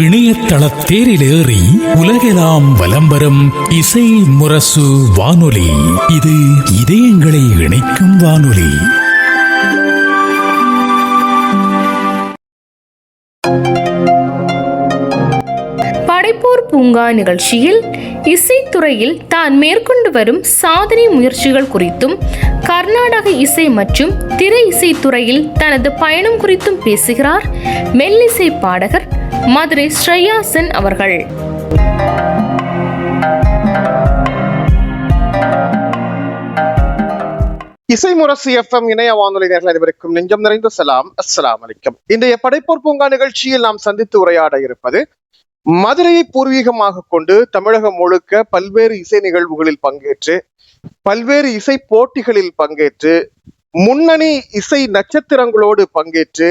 இணையதள தேரிலேறி உலகெல்லாம் வலம் வரும் இசை முரசு வானொலி. இது இதயங்களை இணைக்கும் வானொலி. படைப்போர் பூங்கா நிகழ்ச்சியில் இசைத்துறையில் தான் மேற்கொண்டு வரும் சாதனை முயற்சிகள் குறித்தும், கர்நாடக இசை மற்றும் திரை இசைத்துறையில் தனது பயணம் குறித்தும் பேசுகிறார் மெல்லிசை பாடகர் மதுரை ஸ்ரேயா சென் அவர்கள். இசை முரசு எஃப்எம் இணைய வானொலி நேயர்கள் அனைவருக்கும் நெஞ்சம் நிறைந்த சலாம், அஸ்ஸலாமு அலைக்கும். இன்றைய படைப்போர் பூங்கா நிகழ்ச்சியில் நாம் சந்தித்து உரையாட இருப்பது மதுரையை பூர்வீகமாக கொண்டு தமிழகம் முழுக்க பல்வேறு இசை நிகழ்வுகளில் பங்கேற்று, பல்வேறு இசை போட்டிகளில் பங்கேற்று, முன்னணி இசை நட்சத்திரங்களோடு பங்கேற்று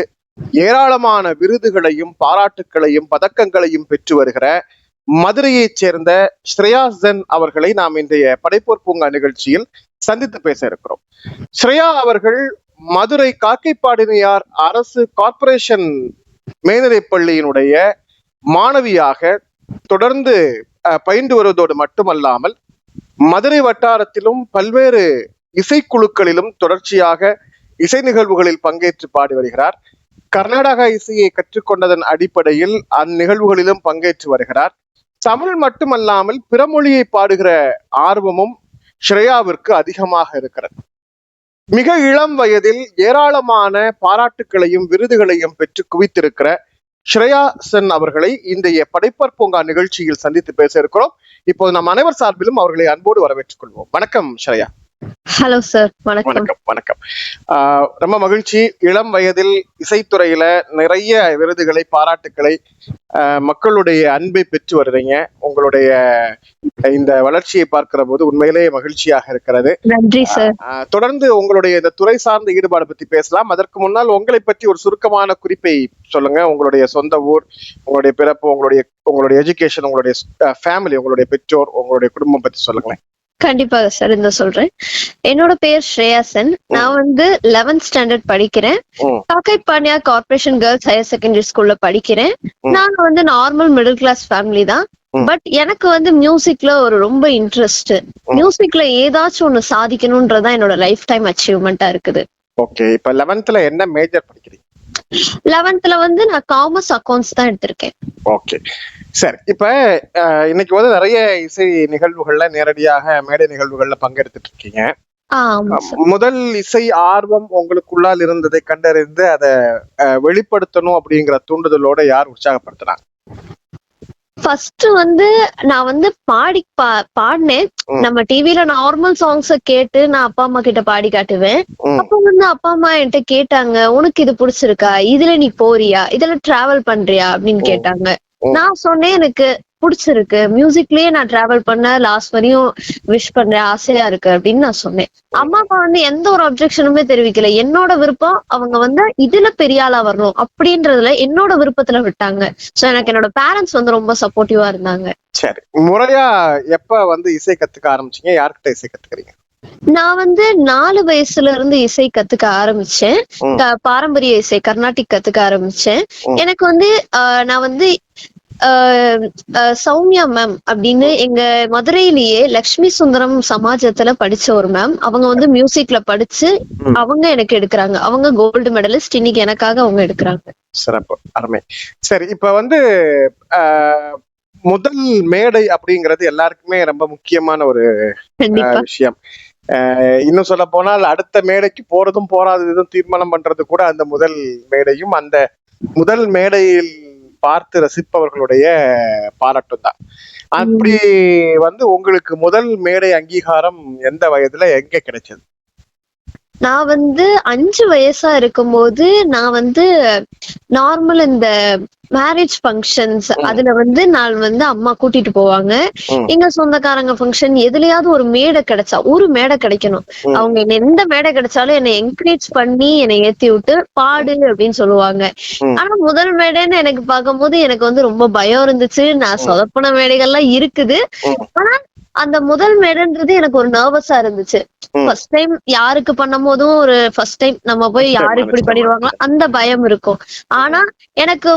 ஏராளமான விருதுகளையும் பாராட்டுக்களையும் பதக்கங்களையும் பெற்று வருகிற மதுரையைச் சேர்ந்த ஸ்ரேயா சென் அவர்களை நாம் இன்றைய படைப்போர் பூங்கா நிகழ்ச்சியில் சந்தித்து பேச இருக்கிறோம். ஸ்ரேயா அவர்கள் மதுரை காக்கைப்பாடினியார் அரசு கார்ப்பரேஷன் மேல்நிலைப் பள்ளியினுடைய மாணவியாக தொடர்ந்து பயின்று வருவதோடு மட்டுமல்லாமல் மதுரை வட்டாரத்திலும் பல்வேறு இசைக்குழுக்களிலும் தொடர்ச்சியாக இசை நிகழ்வுகளில் பங்கேற்று பாடி வருகிறார். கர்நாடக இசையை கற்றுக்கொண்டதன் அடிப்படையில் அந்நிகழ்வுகளிலும் பங்கேற்று வருகிறார். தமிழ் மட்டுமல்லாமல் பிற மொழியை பாடுகிற ஆர்வமும் ஸ்ரேயாவிற்கு அதிகமாக இருக்கிறது. மிக இளம் வயதில் ஏராளமான பாராட்டுக்களையும் விருதுகளையும் பெற்று குவித்திருக்கிற ஸ்ரேயா சென் அவர்களை இன்றைய படைப்போர் பூங்கா நிகழ்ச்சியில் சந்தித்து பேச இருக்கிறோம். இப்போது நம் அனைவர் சார்பிலும் அவர்களை அன்போடு வரவேற்றுக் கொள்வோம். வணக்கம் ஸ்ரேயா. Hello sir. வணக்கம். வணக்கம். ரொம்ப மகிழ்ச்சி. இளம் வயதில் இசைத்துறையில நிறைய விருதுகளை பாராட்டுக்களை மக்களுடைய அன்பை பெற்று வருறீங்க. உங்களுடைய இந்த வளர்ச்சியை பார்க்கிற போது உண்மையிலேயே மகிழ்ச்சியாக இருக்கிறது. நன்றி சார். தொடர்ந்து உங்களுடைய இந்த துறை சார்ந்த ஈடுபாடு பத்தி பேசலாம். அதற்கு முன்னால் உங்களை பற்றி ஒரு சுருக்கமான குறிப்பை சொல்லுங்க. உங்களுடைய சொந்த ஊர், உங்களுடைய பிறப்பு, உங்களுடைய எஜுகேஷன், உங்களுடைய ஃபேமிலி, உங்களுடைய பெற்றோர், உங்களுடைய குடும்பம் பத்தி சொல்லுங்களேன். கண்டிப்பாக சார், இந்த சொல்றேன். என்னோட பேர் ஸ்ரேயா சென். நான் 11th ஸ்டாண்டர்ட் படிக்கிறேன். காக்கைப்பாடியா கார்ப்பரேஷன் கேர்ள்ஸ் ஹையர் செகண்டரி ஸ்கூல்ல படிக்கிறேன். நாங்க நார்மல் மிடில் கிளாஸ் ஃபேமிலி தான். பட் எனக்கு மியூசிக்ல ஒரு ரொம்ப இன்ட்ரெஸ்ட். மியூசிக்ல ஏதாச்சும் ஒண்ணு சாதிக்கணும்ன்றதான் என்னோட லைஃப் டைம் அச்சீவ்மெண்டா இருக்குது. ஓகே. இப்ப 11th என்ன மேஜர் படிக்கிறீங்க? 11th நான் காமர்ஸ் அக்கௌண்ட்ஸ் தான் எடுத்திருக்கேன். ஓகே, சரி. இப்ப இன்னைக்கு நிறைய இசை நிகழ்வுகள்ல நேரடியாக மேடை நிகழ்வுகள்ல பங்கெடுத்துட்டு இருக்கீங்க. முதல் இசை ஆர்வம் உங்களுக்குள்ளால் இருந்ததை கண்டறிந்து அதை வெளிப்படுத்தணும் அப்படிங்கிற தூண்டுதலோட யார் உற்சாகப்படுத்தினாங்க? ஃபர்ஸ்ட் நான் பாடினேன். நம்ம டிவில நார்மல் சாங்ஸ கேட்டு நான் அப்பா அம்மா கிட்ட பாடி காட்டுவேன். அப்ப அப்பா அம்மா என்கிட்ட கேட்டாங்க, உனக்கு இது பிடிச்சிருக்கா, இதுல நீ போறியா, இதுல டிராவல் பண்றியா அப்படின்னு கேட்டாங்க. நான் சொன்னேன், எனக்கு பிடிச்சிருக்கு, மியூசிக்லயே நான் டிராவல் பண்ண லாஸ்ட் வரையும் விஷ் பண்றேன், ஆசையா இருக்கு அப்படின்னு நான் சொன்னேன். அம்மா அப்பா எந்த ஒரு அப்ஜெக்ஷனுமே தெரிவிக்கல. என்னோட விருப்பம், அவங்க இதுல பெரிய ஆளா வரணும் அப்படின்றதுல என்னோட விருப்பத்துல விட்டாங்க. சோ எனக்கு என்னோட பேரண்ட்ஸ் ரொம்ப சப்போர்ட்டிவா இருந்தாங்க. சரி, முறையா எப்ப இசை கத்துக்க ஆரம்பிச்சீங்க? யார்கிட்ட இசை கத்துக்கிறீங்க? நான் 4 வயசுல இருந்து இசை கத்துக்க ஆரம்பிச்சேன். பாரம்பரிய இசை கர்நாடிக் கத்துக்க ஆரம்பிச்சேன். எனக்கு நான் சௌமியா மேம் அப்படின்னு எங்க மதுரையிலேயே லட்சுமி சுந்தரம் சமாஜத்துல படிச்ச ஒரு மேம். அவங்க மியூசிக்ல படிச்சு அவங்க எனக்கு எடுக்கிறாங்க. அவங்க கோல்டு மெடலிஸ்ட். இன்னைக்கு எனக்காக அவங்க எடுக்கிறாங்க. சிறப்பு, அருமை. சரி, இப்ப முதல் மேடை அப்படிங்கிறது எல்லாருக்குமே ரொம்ப முக்கியமான ஒரு விஷயம். இன்னும் சொல்ல போனால் அடுத்த மேடைக்கு போறதும் போராததும் தீர்மானம் பண்றது கூட அந்த முதல் மேடையும் அந்த முதல் மேடையில் பார்த்து ரசிப்பவர்களுடைய பாராட்டும் தான். அப்படி உங்களுக்கு முதல் மேடை அங்கீகாரம் எந்த வயதுல எங்க கிடைச்சது? நான் 5 வயசா இருக்கும்போது நான் நார்மல் இந்த மேரேஜ் ஃபங்க்ஷன்ஸ் அதுல நான் அம்மா கூட்டிட்டு போவாங்க. எங்க சொந்தக்காரங்க ஃபங்க்ஷன் எதுலயாவது ஒரு மேடை கிடைச்சா, ஒரு மேடை கிடைக்கணும், அவங்க எந்த மேடை கிடைச்சாலும் என்னை என்கரேஜ் பண்ணி என்னை ஏத்தி விட்டு பாடு அப்படின்னு சொல்லுவாங்க. ஆனா முதல் மேடைன்னு எனக்கு பார்க்கும் போது எனக்கு ரொம்ப பயம் இருந்துச்சு. நான் சொதப்பன மேடைகள்லாம் இருக்குது. ஆனா அந்த முதல் மேடைன்றது எனக்கு ஒரு நர்வஸா இருந்துச்சு. ஃபர்ஸ்ட் டைம் யாருக்கு பண்ணும் போதும் ஒரு ஃபர்ஸ்ட் டைம் நம்ம போய் யாரு இப்படி பண்ணிடுவாங்களோ அந்த பயம் இருக்கும். ஆனா எனக்கு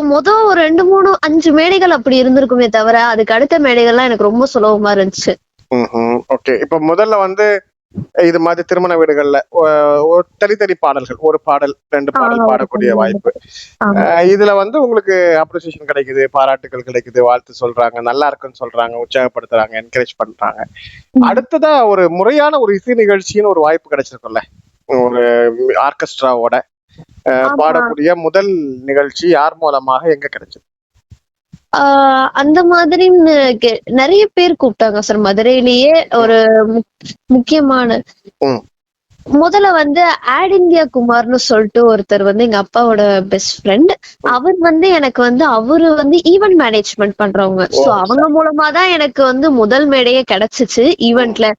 ஒரு 2, 3, 5 மேடைகள் அப்படி இருந்திருக்குமே தவிர அதுக்கு அடுத்த மேடைகள்லாம் எனக்கு ரொம்ப சுலபமா இருந்துச்சு. ஓகே. இப்ப முதல்ல வந்து இது மாதிரி திருமண வீடுகள்ல தனித்தனி பாடல்கள், ஒரு பாடல் 2 பாடல் பாடக்கூடிய வாய்ப்பு. இதுல வந்து உங்களுக்கு அப்ரிசியேஷன் கிடைக்குது, பாராட்டுகள் கிடைக்குது, வாழ்த்து சொல்றாங்க, நல்லா இருக்குன்னு சொல்றாங்க, உற்சாகப்படுத்துறாங்க, என்கரேஜ் பண்றாங்க. அடுத்ததா ஒரு முறையான ஒரு இசை நிகழ்ச்சின்னு ஒரு வாய்ப்பு கிடைச்சிருக்கும்ல, ஒரு ஆர்கெஸ்ட்ராவோட பாடக்கூடிய முதல் நிகழ்ச்சி யார் மூலமாக எங்க கிடைச்சது? அந்த மாதிரி நிறைய பேர் கூப்பிட்டாங்க சார். மதுரையிலேயே ஒரு முக்கியமான முதல்ல வந்து ஆட் இந்தியா குமார்னு சொல்லிட்டு ஒருத்தர் வந்து எங்க அப்பாவோட பெஸ்ட் ஃப்ரெண்ட். அவர் வந்து எனக்கு வந்து அவரு வந்து ஈவென்ட் மேனேஜ்மெண்ட் பண்றவங்க. சோ அவங்க மூலமா தான் எனக்கு வந்து முதல் மேடையே கிடைச்சிச்சு. ஈவென்ட்ல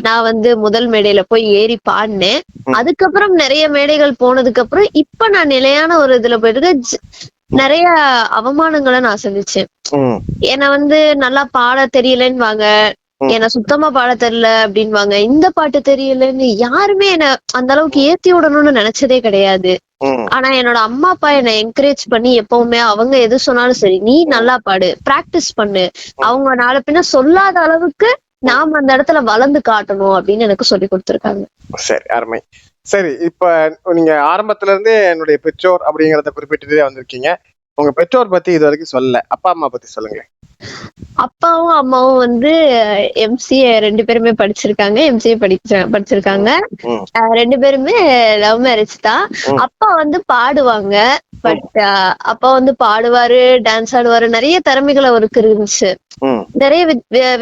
நான் வந்து முதல் மேடையில போய் ஏறி பாடினேன். அதுக்கப்புறம் நிறைய மேடைகள் போனதுக்கு அப்புறம் இப்ப நான் நிலையான ஒரு இதுல போயிட்டு நிறைய அவமானங்களை நான் சந்திச்சேன். என்ன வந்து நல்லா பாட தெரியலன்னு என்ன சுத்தமா பாட தெரியல அப்படின்வாங்க. இந்த பாட்டு தெரியலன்னு யாருமே என்ன அந்த அளவுக்கு ஏத்தி விடணும்னு நினைச்சதே கிடையாது. ஆனா என்னோட அம்மா அப்பா என்னை என்கரேஜ் பண்ணி எப்பவுமே அவங்க எது சொன்னாலும் சரி, நீ நல்லா பாடு, பிராக்டிஸ் பண்ணு, அவங்க நாளை பின்ன சொல்லாத அளவுக்கு நாம அந்த இடத்துல வளர்ந்து காட்டணும் அப்படின்னு எனக்கு சொல்லி கொடுத்துருக்காங்க. சரி, அருமை. சரி, இப்ப நீங்க ஆரம்பத்துல இருந்தே என்னுடைய பெற்றோர் அப்படிங்கறத குறிப்பிட்டுட்டே வந்திருக்கீங்க. உங்க பெற்றோர் பத்தி இது வரைக்கும் சொல்லல, அப்பா அம்மா பத்தி சொல்லுங்க. அப்பாவும் அம்மாவும் வந்து எம்சிஏ 2 பேருமே படிச்சிருக்காங்க. எம்சிஏ படிச்சிருக்காங்க. 2 பேருமே லவ் மேரேஜ் தான். அப்பா வந்து பாடுவாங்க. பட் அப்பா வந்து பாடுவாரு, டான்ஸ் ஆடுவாரு, நிறைய திறமைகள் அவருக்கு இருந்துச்சு. நிறைய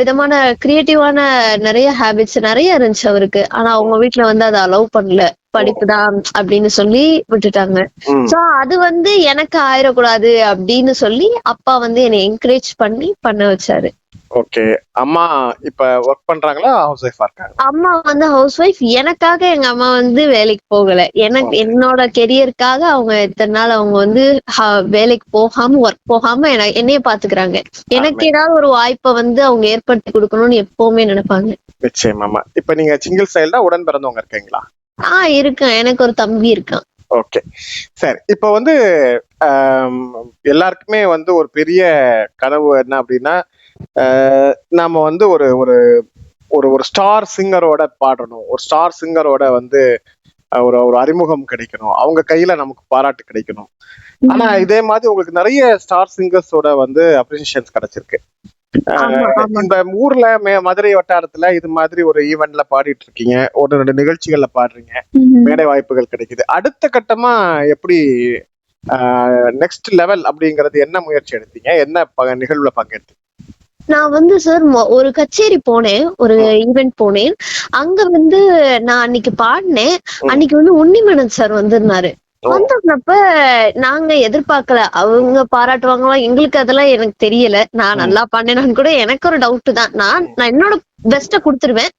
விதமான கிரியேட்டிவான நிறைய ஹேபிட்ஸ் நிறைய இருந்துச்சு அவருக்கு. ஆனா அவங்க வீட்டுல வந்து அதை அலோவ் பண்ணல. படிப்புதான் அப்படின்னு சொல்லி விட்டுட்டாங்க. சோ அது வந்து எனக்கு ஆயிடக்கூடாது அப்படின்னு சொல்லி அப்பா வந்து என்னை என்கரேஜ் பண்ணி பண்ண வச்சாரு. ஓகே. அம்மா இப்ப ஒர்க் பண்றாங்களா, ஹவுஸ் ஒய்ஃபா இருக்காங்க? அம்மா வந்து ஹவுஸ் ஒய்ஃப். எனக்காக எங்க அம்மா வந்து வேலைக்கு போகல. எனக்கு என்னோட கெரியருக்காக அவங்க இத்தனை நாள் அவங்க வந்து வேலைக்கு போகாம ஒர்க் போகாம என்னைய பாத்துக்கிறாங்க. எனக்கு ஏதாவது ஒரு வாய்ப்பை வந்து அவங்க ஏற்படுத்தி கொடுக்கணும்னு எப்பவுமே நினைப்பாங்க. நிச்சயமாமா. இப்ப நீங்க சிங்கிள் சைல்டா, உடன் பிறந்தவங்க இருக்கீங்களா? இருக்கேன். எனக்கு ஒரு தம்பி இருக்கான். ஓகே, சரி. இப்ப வந்து எல்லாருக்குமே வந்து ஒரு பெரிய கனவு என்ன அப்படின்னா, நாம வந்து ஒரு ஒரு ஒரு ஸ்டார் சிங்கரோட பாடணும், ஒரு ஸ்டார் சிங்கரோட வந்து ஒரு ஒரு அறிமுகம் கிடைக்கணும், அவங்க கையில நமக்கு பாராட்டு கிடைக்கணும். ஆனா இதே மாதிரி உங்களுக்கு நிறைய ஸ்டார் சிங்கர்ஸோட வந்து அப்ரிசியேஷன்ஸ் கிடைச்சிருக்கு. இந்த ஊர்ல மதுரை வட்டாரத்துல இது மாதிரி ஒரு ஈவென்ட்ல பாடிட்டு இருக்கீங்க, 1-2 நிகழ்ச்சிகள்ல பாடுறீங்க, மேடை வாய்ப்புகள் கிடைக்குது. அடுத்த கட்டமா எப்படி நெக்ஸ்ட் லெவல் அப்படிங்கறது என்ன முயற்சி எடுத்தீங்க? என்ன நிகழ்வுல பங்கெடுத்தீங்க? நான் வந்து சார் ஒரு கச்சேரி போனேன், ஒரு ஈவென்ட் போனேன். அங்க வந்து நான் அன்னைக்கு பாடினேன். அன்னைக்கு வந்து உன்னிமேனன் சார் வந்திருந்தாரு. வந்தப்ப நாங்க எதிர்பார்க்கல அவங்க பாராட்டுவாங்களா, எங்களுக்கு அதெல்லாம் எனக்கு தெரியல. நான் நல்லா பாடினேன்னு கூட எனக்கு ஒரு டவுட் தான். நான் என்னோட பெஸ்ட குடுத்துருவேன்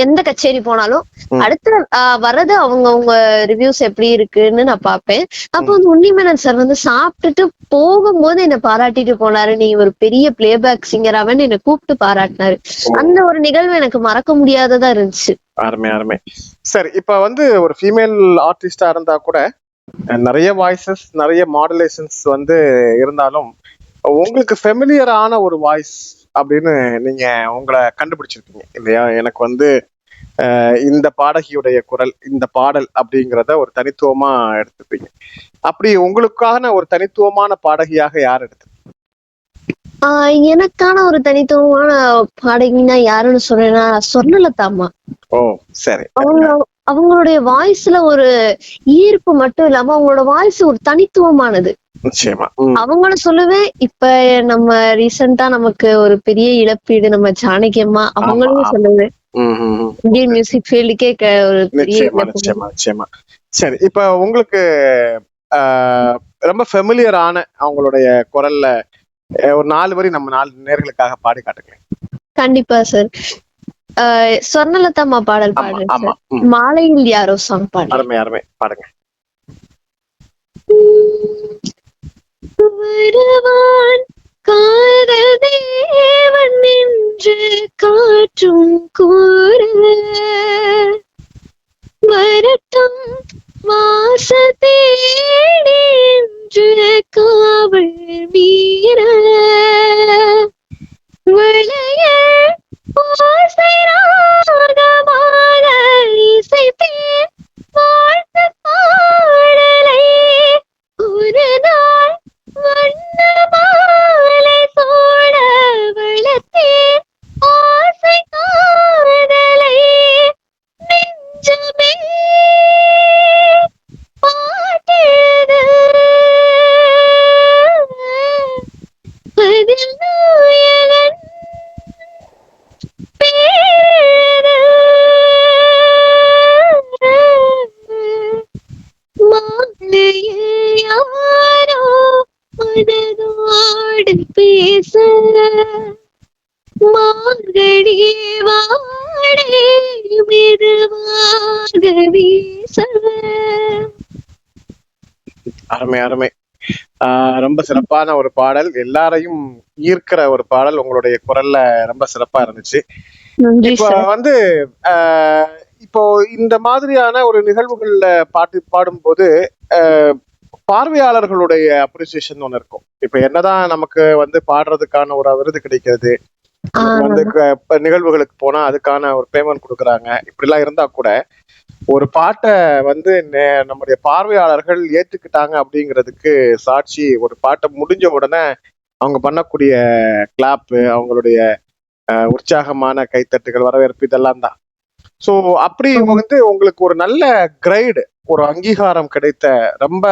எந்த கச்சேரி போனாலும். அடுத்து வர்றது அவங்க ரிவ்யூஸ் எப்படி இருக்குன்னு நான் பாப்பேன். அப்போ வந்து உன்னிமேனன் சார் வந்து சாப்பிட்டுட்டு போகும்போது என்ன பாராட்டிட்டு போனாரு. நீ ஒரு பெரிய பிளேபேக் சிங்கராவன்னு என்ன கூப்பிட்டு பாராட்டினாரு. அந்த ஒரு நிகழ்வு எனக்கு மறக்க முடியாததா இருந்துச்சு. அருமை. சரி, இப்ப வந்து ஒரு ஃபீமேல் ஆர்டிஸ்டா இருந்தா கூட நிறைய வாய்ஸஸ், நிறைய மாடுலேஷன்ஸ் வந்து இருந்தாலும் உங்களுக்கு ஃபெமிலியரான ஒரு வாய்ஸ் அப்படின்னு நீங்க உங்களை கண்டுபிடிச்சிருக்கீங்க இல்லையா? எனக்கு வந்து இந்த பாடகியுடைய குரல், இந்த பாடல் அப்படிங்கிறத ஒரு தனித்துவமா எடுத்துப்பீங்க. அப்படி உங்களுக்கான ஒரு தனித்துவமான பாடகியாக யார் எடுத்து? எனக்கான ஒரு தனித்துவமான பாடகினா யாருன்னு சொன்னா சொர்ணலதாம்மா. ஓ சரி. அவங்களுடைய வாய்ஸ்ல ஒரு ஈர்ப்பு மட்டும் இல்லாம அவங்களோட வாய்ஸ் ஒரு தனித்துவமானது. நிச்சயமா. அவங்களும் சொல்லுவேன். இப்ப நம்ம ரீசெண்டா நமக்கு ஒரு பெரிய இழப்பீடு நம்ம ஜானகி அம்மா, அவங்களும் சொல்லுவேன். இந்தியன் மியூசிக் ஃபீல்டுக்கே ஒரு பெரிய நிச்சயமா. சரி, இப்ப உங்களுக்கு ரொம்ப ஃபெமிலியரான அவங்களுடைய குரல்ல ஒரு 4 வரி நம்ம 4 நேர்களுக்காக பாடி காட்டுங்களேன். கண்டிப்பா சார். சொர்ணலதாம்மா பாடல் பாடுறேன். மாலையில் யாரோ சாங் பாடு. அருமை பாடுங்க. வருவான் காதல் தேவன் என்று காற்றும் மனதோடு பேச மார்கழி வாடை மெதுவாக வீச. அருமை அருமை. ரொம்ப சிறப்பான ஒரு பாடல், எல்லாரையும் ஈர்க்கிற ஒரு பாடல். உங்களுடைய குரல்ல ரொம்ப சிறப்பா இருந்துச்சு. நன்றி இப்ப சார். வந்து இப்போ இந்த மாதிரியான ஒரு நிகழ்வுகள்ல பாட்டு பாடும்போது பார்வையாளர்களுடைய அப்ரிசியேஷன் ஒண்ணு இருக்கும். இப்ப என்னதான் நமக்கு வந்து பாடுறதுக்கான ஒரு விருது கிடைக்கிறது, வந்து நிகழ்வுகளுக்கு போனா அதுக்கான ஒரு பேமெண்ட் கொடுக்குறாங்க, இப்படி எல்லாம் இருந்தா கூட ஒரு பாட்டை வந்து நம்முடைய பார்வையாளர்கள் ஏத்துக்கிட்டாங்க அப்படிங்கிறதுக்கு சாட்சி ஒரு பாட்டை முடிஞ்ச உடனே அவங்க பண்ணக்கூடிய கிளாப்பு, அவங்களுடைய உற்சாகமான கைத்தட்டுகள், வரவேற்பு, இதெல்லாம் தான். சோ அப்படி வந்து உங்களுக்கு ஒரு நல்ல கிரைடு, ஒரு அங்கீகாரம் கிடைத்த, ரொம்ப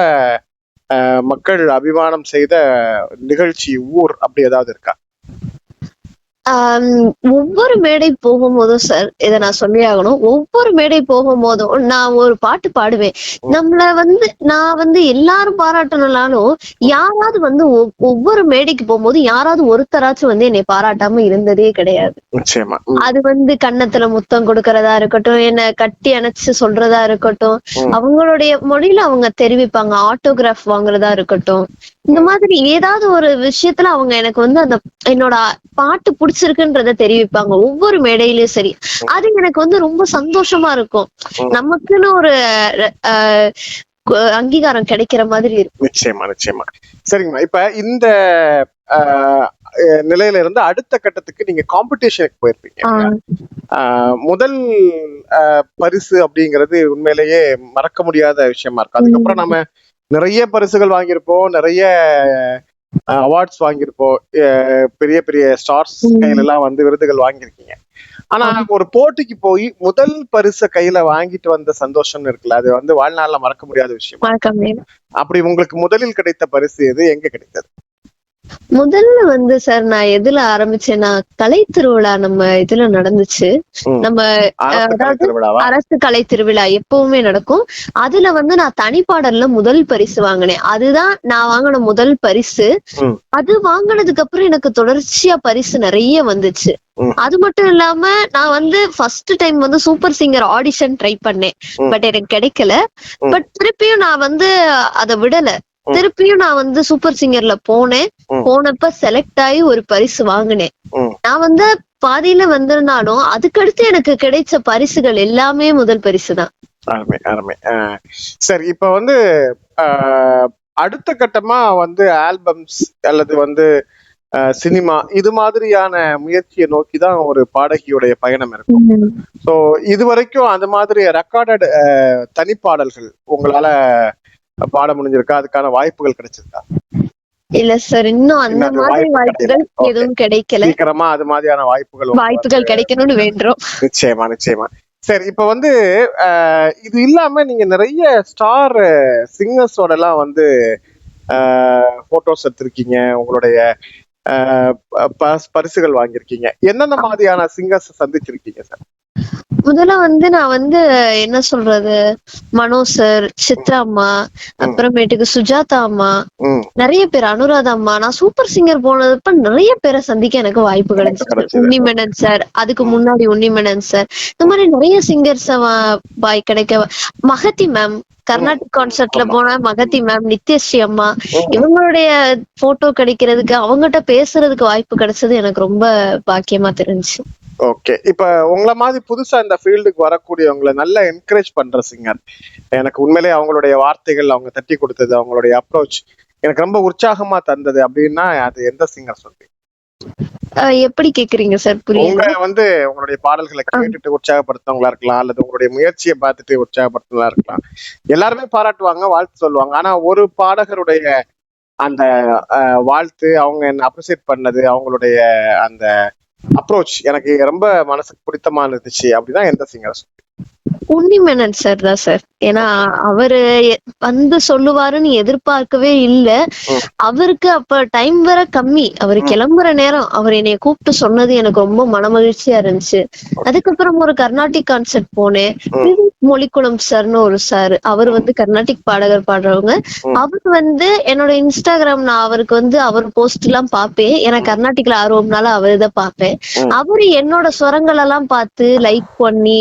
மக்கள் அபிமானம் செய்த நிகழ்ச்சி, ஊர் அப்படி ஏதாவது இருக்கா? ஒவ்வொரு மேடை போகும்போதும் சார், இதை நான் சொல்லி ஆகணும், ஒவ்வொரு மேடை போகும்போதும் நான் ஒரு பாட்டு பாடுவேன். நான் வந்து எல்லாரும் பாராட்டணும்னாலும் யாராவது வந்து ஒவ்வொரு மேடைக்கு போகும்போது யாராவது ஒருத்தராச்சும் வந்து என்னை பாராட்டாம இருந்ததே கிடையாது. நிச்சயமா. அது வந்து கன்னத்துல முத்தம் கொடுக்கறதா இருக்கட்டும், என்ன கட்டி அணைச்சு சொல்றதா இருக்கட்டும், அவங்களுடைய மொழியில அவங்க தெரிவிப்பாங்க, ஆட்டோகிராஃப் வாங்குறதா இருக்கட்டும், இந்த மாதிரி ஏதாவது ஒரு விஷயத்துல அவங்க எனக்கு வந்து அந்த என்னோட பாட்டு பிடிச்சிருக்குன்றத தெரிவிப்பாங்க ஒவ்வொரு மேடையிலயும் சரி. அது எனக்கு வந்து ரொம்ப சந்தோஷமா இருக்கும். நமக்குன்னு ஒரு அங்கீகாரம் கிடைக்கிற மாதிரி இருக்கும். நிச்சயமா நிச்சயமா. சரிங்கம்மா, இப்ப இந்த நிலையில இருந்து அடுத்த கட்டத்துக்கு நீங்க காம்படிஷனுக்கு போயிருப்பீங்க. முதல் பரிசு அப்படிங்கிறது உண்மையிலேயே மறக்க முடியாத விஷயமா இருக்கும். அதுக்கப்புறம் நம்ம நிறைய பரிசுகள் வாங்கியிருப்போம், நிறைய அவார்ட்ஸ் வாங்கியிருப்போம், பெரிய பெரிய ஸ்டார்ஸ் கையில எல்லாம் வந்து விருதுகள் வாங்கியிருக்கீங்க. ஆனா ஒரு போட்டிக்கு போய் முதல் பரிசை கையில வாங்கிட்டு வந்த சந்தோஷம் இருக்குல்ல, அது வந்து வாழ்நாள்ல மறக்க முடியாத விஷயம். அப்படி உங்களுக்கு முதலில் கிடைத்த பரிசு எது, எங்க கிடைத்தது? முதல்ல வந்து சார் நான் எதுல ஆரம்பிச்சேன்னா, கலை திருவிழா நம்ம இதுல நடந்துச்சு. நம்ம அரசு கலை திருவிழா எப்பவுமே நடக்கும். அதுல வந்து நான் தனிப்பாடல்ல முதல் பரிசு வாங்கினேன். அதுதான் நான் வாங்கின முதல் பரிசு. அது வாங்கினதுக்கு அப்புறம் எனக்கு தொடர்ச்சியா பரிசு நிறைய வந்துச்சு. அது மட்டும் இல்லாம நான் வந்து ஃபர்ஸ்ட் டைம் வந்து சூப்பர் சிங்கர் ஆடிஷன் ட்ரை பண்ணேன். பட் எனக்கு கிடைக்கல. பட் திருப்பியும் நான் வந்து அதை விடல. திருப்பியும் நான் வந்து சூப்பர் சிங்கர்ல போனேன். போனப்ப செலக்ட் ஆகி ஒரு பரிசு வாங்கினேன். நான் வந்து பாதியில வந்திருந்தாலும் அதுக்கடுத்து எனக்கு கிடைச்ச பரிசுகள் எல்லாமே முதல் பரிசு தான். அருமை அருமை. சரி, இப்ப வந்து அடுத்த கட்டமா வந்து ஆல்பம்ஸ் அல்லது வந்து சினிமா, இது மாதிரியான முயற்சியை நோக்கிதான் ஒரு பாடகியுடைய பயணம் இருக்கும். சோ இது வரைக்கும் அந்த மாதிரி ரெக்கார்டட் தனிப்பாடல்கள் உங்களால பாட முடிஞ்சிருக்கா? அதுக்கான வாய்ப்புகள் கிடைச்சிருக்கா? இல்ல சார், இன்னும் அந்த மாதிரி வாய்ப்புகள் எதுவும் கிடைக்கல. சீக்கிரமா அது மாதிரியான வாய்ப்புகள் கிடைக்கணும்னு வேண்டுறோம். நிச்சயமா நிச்சயமா. சரி, இப்ப வந்து இது இல்லாம நீங்க நிறைய ஸ்டார் சிங்கர்ஸோட எல்லாம் வந்து போட்டோஸ் எடுத்திருக்கீங்க, உங்களுடைய பரிசுகள் வாங்கியிருக்கீங்க. என்னென்ன மாதிரியான சிங்கர்ஸ் சந்திச்சிருக்கீங்க சார்? முதல்ல வந்து நான் வந்து என்ன சொல்றது, மனோ சார், சித்ரா அம்மா, அப்புறமேட்டுக்கு சுஜாதா அம்மா, நிறைய பேர், அனுராதா அம்மா. நான் சூப்பர் சிங்கர் போனதுப்ப நிறைய பேரை சந்திக்க எனக்கு வாய்ப்பு கிடைச்சிருக்கு. உன்னிமேனன் சார், அதுக்கு முன்னாடி உன்னிமேனன் சார், இந்த மாதிரி நிறைய சிங்கர்ஸ் வாய் கிடைக்க. மகதி மேம், கர்நாடிக் கான்சர்ட்ல போன மகதி மேம், நித்யஸ்ரீ அம்மா, இவங்களுடைய போட்டோ கிடைக்கிறதுக்கு, அவங்ககிட்ட பேசுறதுக்கு வாய்ப்பு கிடைச்சது எனக்கு ரொம்ப பாக்கியமா தெரிஞ்சு. ஓகே, இப்ப உங்களை மாதிரி புதுசா இந்த ஃபீல்டுக்கு வரக்கூடியவங்களை நல்லா என்கரேஜ் பண்ற சிங்கர், எனக்கு உண்மையிலேயே அவங்களுடைய வார்த்தைகள், அவங்க தட்டி கொடுத்தது, அவங்களுடைய அப்ரோச் எனக்கு ரொம்ப உற்சாகமா தந்தது அப்படின்னா அது எந்த சிங்கர் சொல்றீங்க? எப்படி கேக்குறீங்க சார்? புரியல. வந்து உங்களுடைய பாடல்களை கேட்டுட்டு உற்சாகப்படுத்தவங்களா இருக்கலாம், அல்லது உங்களுடைய முயற்சியை பார்த்துட்டு உற்சாகப்படுத்தவங்களா இருக்கலாம். எல்லாருமே பாராட்டுவாங்க, வாழ்த்து சொல்லுவாங்க. ஆனா ஒரு பாடகருடைய அந்த வாழ்த்து, அவங்க என்ன அப்ரிசியேட் பண்ணது, அவங்களுடைய அந்த அப்ரோச் எனக்கு ரொம்ப மனசுக்கு பிடித்தமா இருந்துச்சு அப்படின்னா எந்த சிங்கர் சொல்றீங்க? உன்னிமேனன் சார் தான் சார். ஏன்னா அவரு வந்து சொல்லுவாருன்னு எதிர்பார்க்கவே இல்ல. அவருக்கு அப்ப டைம் வேற கம்மி. அவரு கிளம்புற நேரம் அவர் என்னைய கூப்பிட்டு சொன்னது எனக்கு ரொம்ப மனமகிழ்ச்சியா இருந்துச்சு. அதுக்கப்புறம் ஒரு கர்நாடிக் கான்சர்ட் போனேன். விவேக் மொழிக்குளம் சார்னு ஒரு சார், அவர் வந்து கர்நாடிக் பாடகர் பாடுறவங்க. அவரு வந்து என்னோட இன்ஸ்டாகிராம், நான் அவருக்கு வந்து அவர் போஸ்ட் எல்லாம் பாப்பேன். எனக்கு கர்நாடிக்ல ஆர்வம்னால அவர்தான் பாப்பேன். அவரு என்னோட ஸ்வரங்கள் எல்லாம் பார்த்து லைக் பண்ணி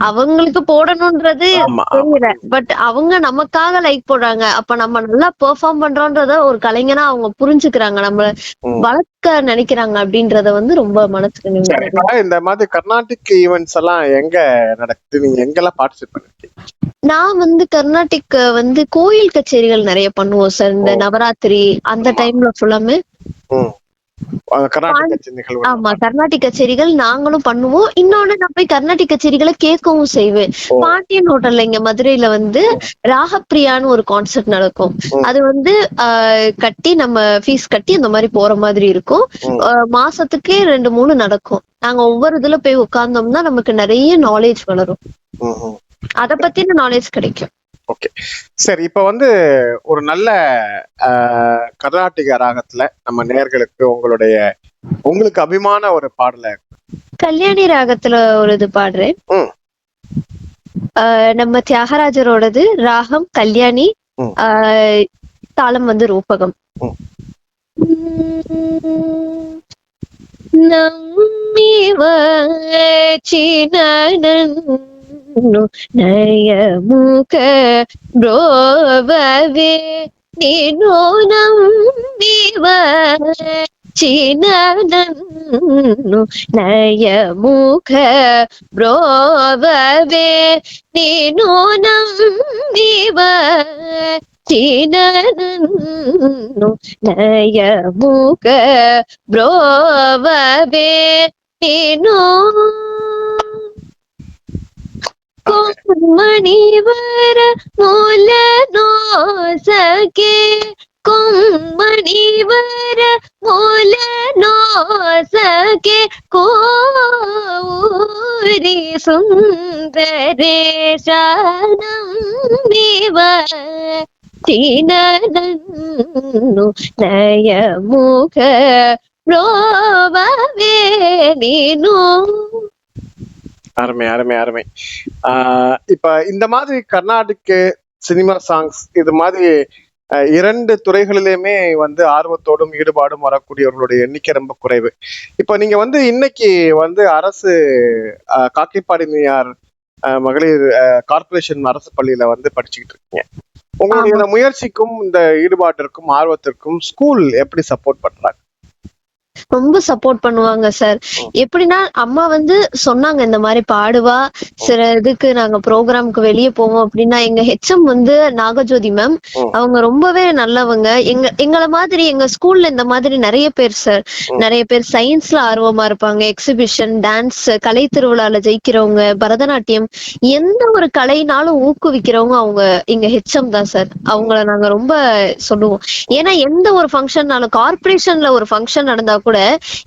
அவங்களுக்கு போடணும்ன்றது தெரியல. பட் அவங்க நமக்காக லைக் போடுறாங்க. அப்ப நம்ம நல்லா பெர்ஃபார்ம் பண்றோம்ன்றத ஒரு கலைஞனா அவங்க புரிஞ்சுக்கிறாங்க, நம்ம வளர்க்க நினைக்கிறாங்க அப்படின்றத வந்து ரொம்ப மனசுக்கு நிம்மதியா. இந்த மாதிரி கர்நாடிக் ஈவென்ட்ஸ் எல்லாம் எங்க நடக்குது, நீங்க எங்கெல்லாம் பார்ட்டிசிபேட் பண்ணிருக்கீங்க? நான் வந்து கர்நாடிக் வந்து கோயில் கச்சேரிகள் நிறைய பண்ணுவோம் சார். இந்த நவராத்திரி அந்த டைம்ல ஃபுல்லாமே ஆமா கர்நாடிக் கச்சேரிகள் நாங்களும் பண்ணுவோம். இன்னொன்னு நான் போய் கர்நாடிக் கச்சேரிகளை கேட்கவும் செய்வேன். பாண்டியன் ஹோட்டல்ல இங்க மதுரையில வந்து ராகப்பிரியான்னு ஒரு கான்சர்ட் நடக்கும். அது வந்து கட்டி நம்ம ஃபீஸ் கட்டி அந்த மாதிரி போற மாதிரி இருக்கும். மாசத்துக்கே 2-3 நடக்கும். நாங்க ஒவ்வொரு இதுல போய் உட்கார்ந்தோம்னா நமக்கு நிறைய நாலேஜ் வளரும், அத பத்தின நாலேஜ் கிடைக்கும். ஓகே சரி, இப்ப வந்து ஒரு நல்ல கர்நாடக ராகத்துல நம்ம நேயர்களுக்கு உங்களுக்கு அபிமான ஒரு பாடல கல்யாணி ராகத்துல ஒரு இது பாடுறேன். நம்ம தியாகராஜரோடது. ராகம் கல்யாணி, தாளம் வந்து ரூபகம். நம்மிவ சினனன் நயமுக ப்ரோவவே நீனோ நம்மிவ சினனன்னு நயமுக ப்ரோவவே நீனோ நம்மிவ சினனன்னு நயமுக ப்ரோவவே நீனோ மணிவர மூல நோசகே மணிவர மூல நோசகே கோரி சுந்தரேஷானம் விவ சினனன்னு நயமுக ப்ரோவவே நீனோ. அருமை அருமை அருமை. இப்ப இந்த மாதிரி கர்நாடிக் சினிமா சாங்ஸ் இது மாதிரி 2 துறைகளிலுமே வந்து ஆர்வத்தோடும் ஈடுபாடும் வரக்கூடியவர்களுடைய எண்ணிக்கை ரொம்ப குறைவு. இப்ப நீங்க வந்து இன்னைக்கு வந்து அரசு காக்கிப்பாடினியார் மகளிர் கார்பரேஷன் அரசு பள்ளியில வந்து படிச்சுக்கிட்டு இருக்கீங்க. உங்களுடைய இந்த முயற்சிக்கும் இந்த ஈடுபாட்டிற்கும் ஆர்வத்திற்கும் ஸ்கூல் எப்படி சப்போர்ட் பண்றாங்க? ரொம்ப சப்போர்ட் பண்ணுவாங்க சார். எப்படின்னா அம்மா வந்து சொன்னாங்க இந்த மாதிரி பாடுவா, சில இதுக்கு நாங்க ப்ரோக்ராம்க்கு வெளியே போவோம் அப்படின்னா. எங்க ஹெச்எம் வந்து நாகஜோதி மேம், அவங்க ரொம்பவே நல்லவங்க. எங்களை மாதிரி எங்க ஸ்கூல்ல இந்த மாதிரி நிறைய பேர் சார், நிறைய பேர் சயின்ஸ்ல ஆர்வமா இருப்பாங்க. எக்ஸிபிஷன், டான்ஸ், கலை திருவிழால ஜெயிக்கிறவங்க, பரதநாட்டியம், எந்த ஒரு கலைனாலும் ஊக்குவிக்கிறவங்க அவங்க எங்க ஹெச்எம் தான் சார். அவங்கள நாங்க ரொம்ப சொல்லுவோம். ஏன்னா எந்த ஒரு ஃபங்க்ஷன்னாலும், கார்பரேஷன்ல ஒரு ஃபங்க்ஷன் நடந்தா கூட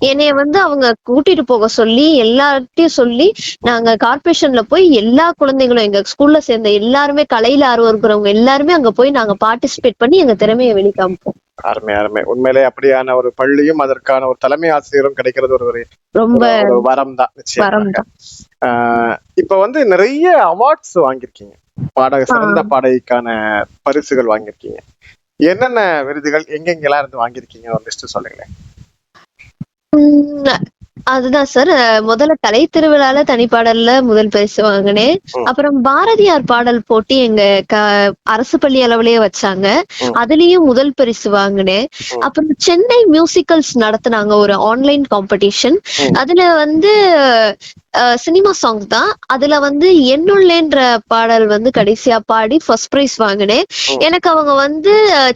என்னைய வந்து அவங்க கூட்டிட்டு போக சொல்லி எல்லார்ட்டையும் சொல்லி, நாங்க கார்பரேஷன்ல போய் எல்லா குழந்தைகளும் எங்க ஸ்கூல்ல சேர்ந்த எல்லாருமே, கலையில ஆர்வம் இருக்கிறவங்க எல்லாருமே அங்க போய் நாங்க பார்ட்டிசிபேட் பண்ணி எங்க திறமையை வெளிக்காமிப்போம். அருமை அருமை. உண்மையிலே அப்படியான ஒரு பள்ளியும் அதற்கான ஒரு தலைமை ஆசிரியரும் கிடைக்கிறது ஒரு ரொம்ப வரம் தான் நிச்சயமாக. இப்ப வந்து நிறைய அவார்ட்ஸ் வாங்கியிருக்கீங்க, சிறந்த பாடகிக்கான பரிசுகள் வாங்கியிருக்கீங்க. என்னென்ன விருதுகள் எங்கெங்கெல்லாம் இருந்து வாங்கியிருக்கீங்க ஒரு லிஸ்ட் சொல்லுங்களேன். அதுதான் சார், முதல்ல கலை திருவிழால தனிப்பாடல்ல முதல் பரிசு வாங்கினேன். அப்புறம் பாரதியார் பாடல் போட்டி எங்க அரசு பள்ளி அளவுலயே வச்சாங்க, அதுலயும் முதல் பரிசு வாங்கினேன். அப்புறம் சென்னை மியூசிக்கல்ஸ் நடத்தினாங்க ஒரு ஆன்லைன் காம்படிஷன். அதுல வந்து சினிமா சாங் தான். அதுல வந்து என்னுள்ளேன்ற பாடல் வந்து கடைசியா பாடி ஃபர்ஸ்ட் பிரைஸ் வாங்கினேன். எனக்கு அவங்க வந்து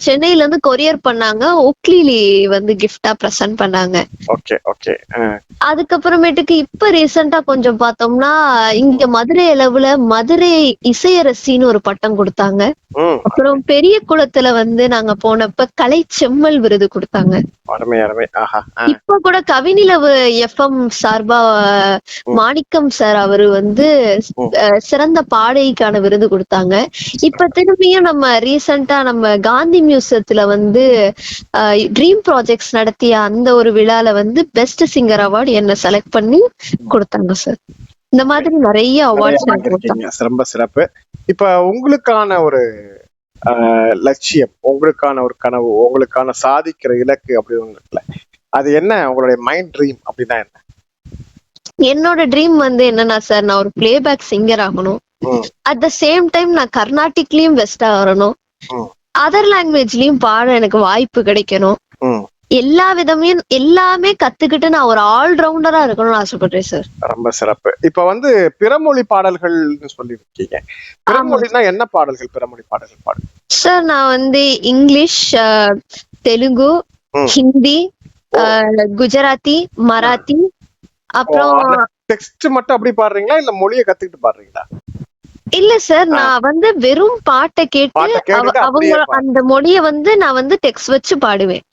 சென்னையில இருந்து கொரியர் பண்ணாங்க, ஓக்லிலி வந்து கிஃப்டா பிரசன்ட் பண்ணாங்க. அதுக்கப்புறமேட்டுக்கு இப்ப ரீசெண்டா கொஞ்சம் பார்த்தோம்னா இங்க மதுரை அளவுல மதுரை இசையரசின்னு ஒரு பட்டம் கொடுத்தாங்க. அப்புறம் பெரிய குளத்துல வந்து நாங்க போனப்ப கலை செம்மல் விருது கொடுத்தாங்க. இப்ப கூட கவிநிலவு எஃப்எம் சார்பா மாணிக்கம் சார் அவரு வந்து சிறந்த பாடகிக்கான விருது கொடுத்தாங்க. இப்ப திரும்பியும் நம்ம ரீசெண்டா நம்ம காந்தி மியூசியத்துல வந்து ட்ரீம் ப்ராஜெக்ட்ஸ் நடத்திய அந்த ஒரு விழால வந்து பெஸ்ட் சிங்கர் அவார்டு என்ன செலக்ட் பண்ணி கொடுத்தாங்க சார். இந்த மாதிரி நிறைய அவார்ட்ஸ் வாங்கிருக்கீங்க, ரொம்ப சிறப்பு. இப்ப உங்களுக்கான ஒரு லட்சியம், உங்களுக்கான ஒரு கனவு, உங்களுக்கான சாதிக்கிற இலக்கு அப்படின்னு இருக்குல்ல, அது என்ன? உங்களுடைய மைண்ட் ட்ரீம் அப்படின்னா என்ன? என்னோட ட்ரீம் வந்து என்னன்னா சார், நான் ஒரு பிளேபேக் சிங்கர் ஆகணும். அட் த சேம் டைம் நான் கர்நாடிக்லயும் பெஸ்டா வரணும். அதர் லாங்குவேஜ்லயும் பாட எனக்கு வாய்ப்பு கிடைக்கணும். எல்லா விதமையும் எல்லாமே கத்துக்கிட்டு நான் ஒரு ஆல்ரவுண்டரா இருக்கணும்னு ஆசைப்படுறேன் சார். ரொம்ப சிறப்பு. இப்ப வந்து பிறமொழி பாடல்கள் சொல்லிருக்கீங்க. பிறமொழினா என்ன பாடல்கள்? பிறமொழி பாடல்கள் பாடு சார். நான் வந்து இங்கிலீஷ், தெலுங்கு, ஹிந்தி, குஜராத்தி, மராத்தி, அப்புறம் டெக்ஸ்ட் மட்டும் அப்படி பாடுறீங்களா இல்ல மொழியை கத்துக்கிட்டு பாடுறீங்களா? இல்ல சார், நான் வந்து வெறும் பாட்டை கேட்டு அவங்க அந்த மொழிய வந்து நான் வந்து டெக்ஸ்ட் வச்சு பாடுவேன்.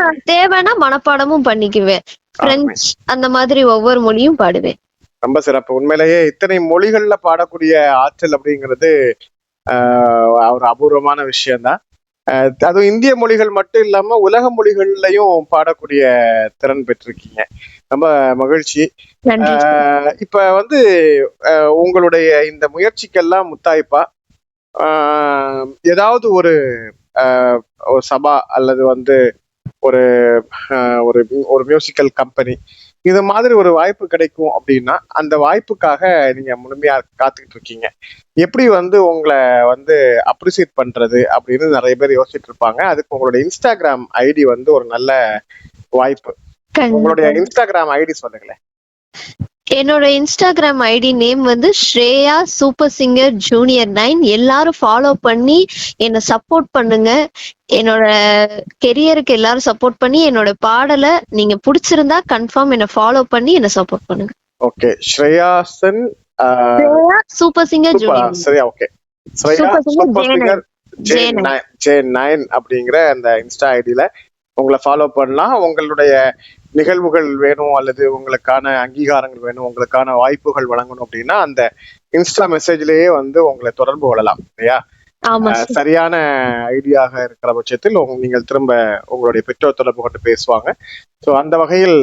நான் தேவைன்னா மனப்பாடமும் பண்ணிக்குவேன். பிரெஞ்சு அந்த மாதிரி ஒவ்வொரு மொழியும் பாடுவேன். ரொம்ப சிறப்பு. உண்மையிலேயே இத்தனை மொழிகள்ல பாடக்கூடிய ஆற்றல் அப்படிங்கிறது ஒரு அபூர்வமான விஷயம்தான். அதுவும் இந்திய மொழிகள் மட்டும் இல்லாம உலக மொழிகள்லயும் பாடக்கூடிய திறன் பெற்றிருக்கீங்க. ரொம்ப மகிழ்ச்சி. இப்ப வந்து உங்களுடைய இந்த முயற்சிக்கெல்லாம் முத்தாய்ப்பா ஏதாவது ஒரு சபா அல்லது வந்து ஒரு ஒரு மியூசிக்கல் கம்பெனி இது மாதிரி ஒரு வாய்ப்பு கிடைக்கும் அப்படின்னா அந்த வாய்ப்புக்காக நீங்க முழுமையா காத்துக்கிட்டு இருக்கீங்க. எப்படி வந்து உங்களை வந்து அப்ரிசியேட் பண்றது அப்படின்னு நிறைய பேர் யோசிச்சுட்டு இருப்பாங்க. அதுக்கு உங்களுடைய இன்ஸ்டாகிராம் ஐடி வந்து ஒரு நல்ல வாய்ப்பு. உங்களுடைய இன்ஸ்டாகிராம் ஐடி சொல்லுங்களேன். என்னோட இன்ஸ்டாகிராம் ஐடி நேம் வந்து ஸ்ரேயா சூப்பர் சிங்கர் ஜூனியர் 9. எல்லாரும் ஃபாலோ பண்ணி என்ன சப்போர்ட் பண்ணுங்க. என்னோட கெரியருக்கு எல்லாரும் சப்போர்ட் பண்ணி என்னோட பாடலை நீங்க பிடிச்சிருந்தா கன்ஃபார்ம் என்ன ஃபாலோ பண்ணி என்ன சப்போர்ட் பண்ணுங்க. ஓகே, ஸ்ரேயாசன் சூப்பர் சிங்கர் ஜூனியர். சரி, okay. Shreya super singer J9 அப்படிங்கிற அந்த இன்ஸ்டா ஐடியில உங்களை ஃபாலோ பண்ணலாம். உங்களுடைய நிகழ்வுகள் வேணும் அல்லது உங்களுக்கான அங்கீகாரங்கள் வேணும், உங்களுக்கான வாய்ப்புகள் வழங்கணும் அப்படின்னா அந்த இன்ஸ்டா மெசேஜ்லயே வந்து உங்களை தொடர்பு கொள்ளலாம் இல்லையா? சரியான ஐடியாக இருக்கிற பட்சத்தில் நீங்கள் திரும்ப உங்களுடைய பெற்றோர் தொடர்பு கொண்டு பேசுவாங்க. ஸோ அந்த வகையில்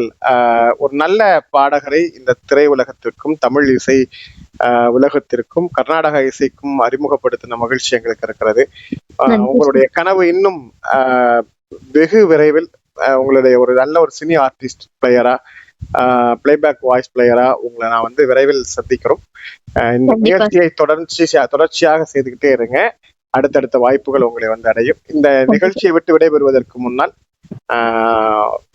ஒரு நல்ல பாடகரை இந்த திரை உலகத்திற்கும் தமிழ் இசை உலகத்திற்கும் கர்நாடக இசைக்கும் அறிமுகப்படுத்தின மகிழ்ச்சி எங்களுக்கு இருக்கிறது. உங்களுடைய கனவு இன்னும் வெகு விரைவில் உங்களுடைய ஒரு நல்ல ஒரு சினி ஆர்டிஸ்ட் பிளேயரா, பிளேபேக் வாய்ஸ் பிளேயரா உங்களை நான் வந்து விரைவில் சந்திக்கிறோம். இந்த முயற்சியை தொடர்ச்சியாக செய்துக்கிட்டே இருங்க. அடுத்தடுத்த வாய்ப்புகள் உங்களை வந்து அடையும். இந்த நிகழ்ச்சியை விட்டு விடைபெறுவதற்கு முன்னால்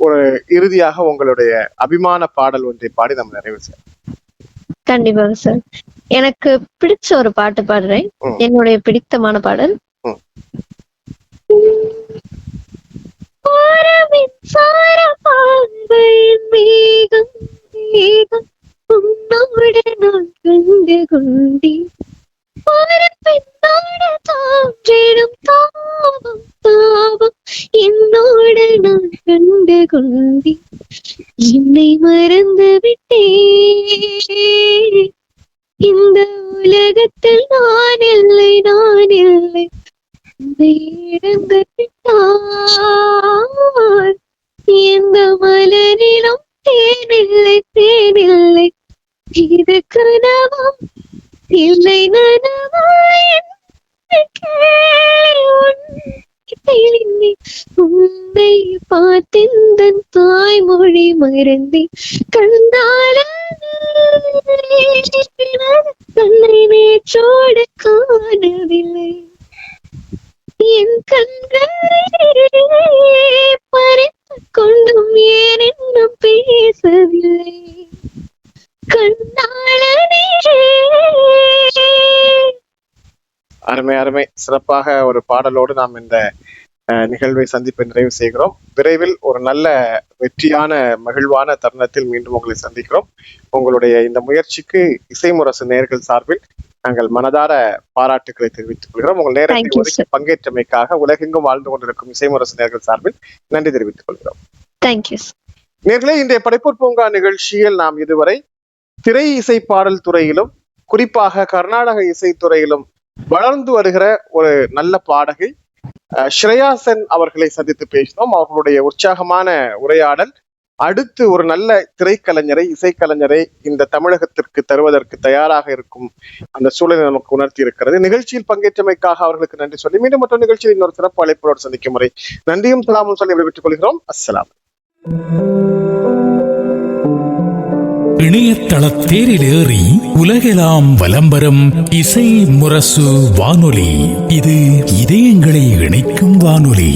ஒரு இறுதியாக உங்களுடைய அபிமான பாடல் ஒன்றை பாடி நம்ம நிறைவு செய்யலாம். கண்டிப்பாக சார். எனக்கு பிடிச்ச ஒரு பாட்டு பாடுறேன். என்னுடைய பிடித்தமான பாடல். மேகம் மேகம் உன்னோடு நான் கண்டு கொண்டேன். தோன்றிடும் தாபம் தாபம் என்னோடு நான் கண்டு கொண்டேன். என்னை மறந்து விட்டேன். இந்த உலகத்தில் நான் இல்லை நான் இல்லை. இழந்து விட்டார் எந்த மலரிலும் தேனில்லை தேனில்லை. இது கனவா இல்லை நனவா? உன்னை பார்த்தெந்தன் தாய்மொழி மறந்தே கண்டால கண்ணை நேற்றோடு காணவில்லை. என் கண்களை பறித்துக் கொண்டும் ஏன் இன்னும் பேசவில்லை கண்ணாளனே. அருமை அருமை. சிறப்பாக ஒரு பாடலோடு நாம் இந்த நிகழ்வை சந்திப்பை நிறைவு செய்கிறோம். விரைவில் ஒரு நல்ல வெற்றியான மகிழ்வான தருணத்தில் மீண்டும் உங்களை சந்திக்கிறோம். உங்களுடைய இந்த முயற்சிக்கு இசைமுரசு நேயர்கள் சார்பில் நாங்கள் மனதார பாராட்டுக்களை தெரிவித்துக் கொள்கிறோம். உங்கள் நேரத்தில் ஒதுக்கி பங்கேற்றமைக்காக உலகெங்கும் வாழ்ந்து கொண்டிருக்கும் இசைமுரசு நேயர்கள் சார்பில் நன்றி தெரிவித்துக் கொள்கிறோம். தேங்க்யூ. நேயர்களே, இன்றைய படைப்போர் பூங்கா நிகழ்ச்சியில் நாம் இதுவரை திரை இசை பாடல் துறையிலும் குறிப்பாக கர்நாடக இசைத்துறையிலும் வளர்ந்து வருகிற ஒரு நல்ல பாடகி ஸ்ரேயா சென் அவர்களை சந்தித்து பேசினோம். அவர்களுடைய உற்சாகமான உரையாடல் அடுத்து ஒரு நல்ல திரைக்கலைஞரை, இசைக்கலைஞரை இந்த தமிழகத்திற்கு தருவதற்கு தயாராக இருக்கும் அந்த சூழலை நமக்கு உணர்த்தி இருக்கிறது. நிகழ்ச்சியில் பங்கேற்றமைக்காக அவர்களுக்கு நன்றி சொல்லி மீண்டும் மற்றொரு நிகழ்ச்சியில் இன்னொரு சிறப்பு அழைப்போடு சந்திக்கும் முறை நன்றியும் சலாமும் சொல்லி விடைபெற்றுக் கொள்கிறோம். அஸ்ஸலாம். இணையதள தேரிலேறி உலகெல்லாம் வலம்பெறும் இசை முரசு வானொலி. இது இதயங்களை இணைக்கும் வானொலி.